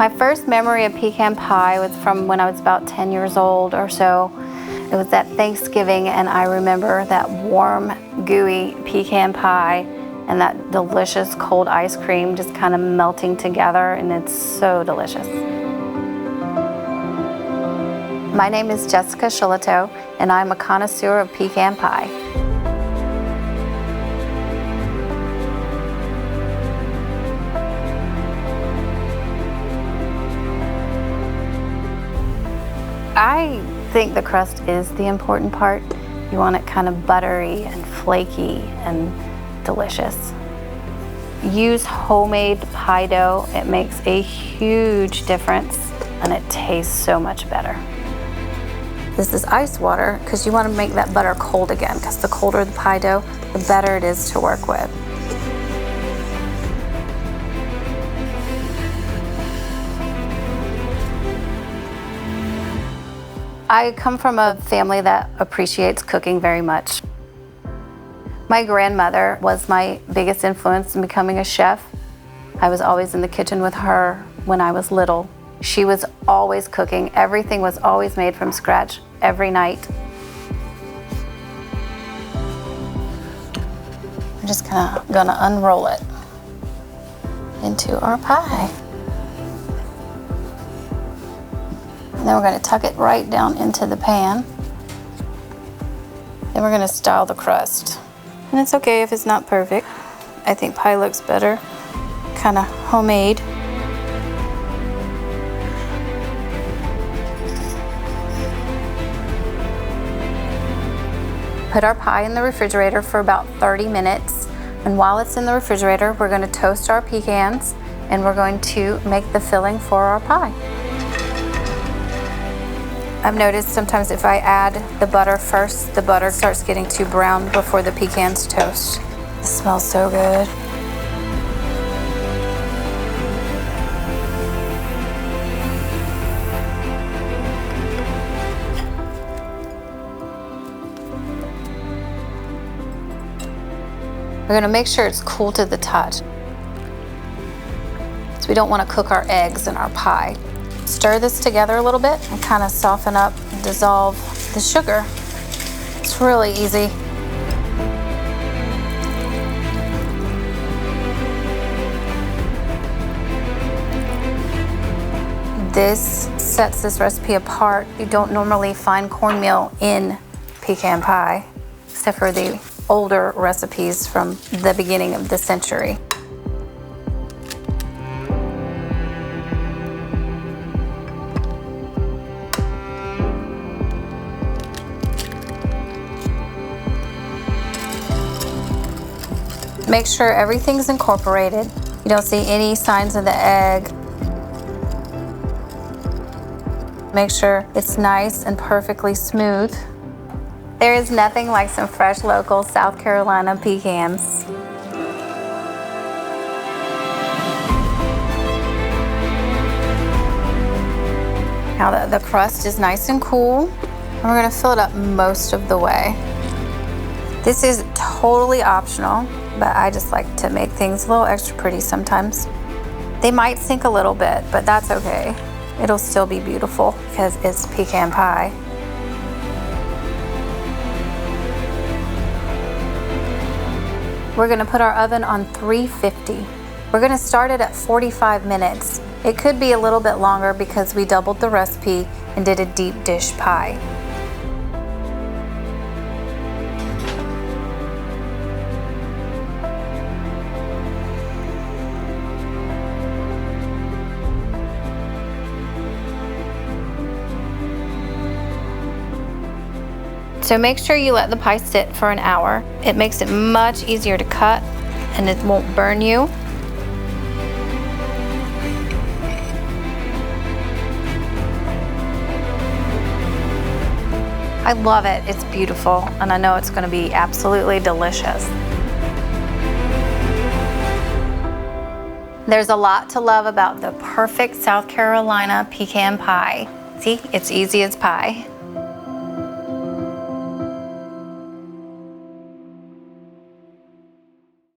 My first memory of pecan pie was from when I was about 10 years old or so. It was at Thanksgiving, and I remember that warm, gooey pecan pie and that delicious cold ice cream just kind of melting together, and it's so delicious. My name is Jessica Shillato, and I'm a connoisseur of pecan pie. I think the crust is the important part. You want it kind of buttery and flaky and delicious. Use homemade pie dough. It makes a huge difference and it tastes so much better. This is ice water because you want to make that butter cold again, because the colder the pie dough, the better it is to work with. I come from a family that appreciates cooking very much. My grandmother was my biggest influence in becoming a chef. I was always in the kitchen with her when I was little. She was always cooking. Everything was always made from scratch every night. I'm just gonna unroll it into our pie. And then we're going to tuck it right down into the pan. Then we're going to style the crust. And it's okay if it's not perfect. I think pie looks better, kind of homemade. Put our pie in the refrigerator for about 30 minutes. And while it's in the refrigerator, we're going to toast our pecans and we're going to make the filling for our pie. I've noticed sometimes if I add the butter first, the butter starts getting too brown before the pecans toast. It smells so good. We're going to make sure it's cool to the touch. So we don't want to cook our eggs in our pie. Stir this together a little bit and kind of soften up and dissolve the sugar. It's really easy. This sets this recipe apart. You don't normally find cornmeal in pecan pie, except for the older recipes from the beginning of the century. Make sure everything's incorporated. You don't see any signs of the egg. Make sure it's nice and perfectly smooth. There is nothing like some fresh local South Carolina pecans. Now the crust is nice and cool, and we're gonna fill it up most of the way. This is totally optional, but I just like to make things a little extra pretty sometimes. They might sink a little bit, but that's okay. It'll still be beautiful because it's pecan pie. We're gonna put our oven on 350. We're gonna start it at 45 minutes. It could be a little bit longer because we doubled the recipe and did a deep dish pie. So make sure you let the pie sit for an hour. It makes it much easier to cut and it won't burn you. I love it. It's beautiful, and I know it's going to be absolutely delicious. There's a lot to love about the perfect South Carolina pecan pie. See, it's easy as pie.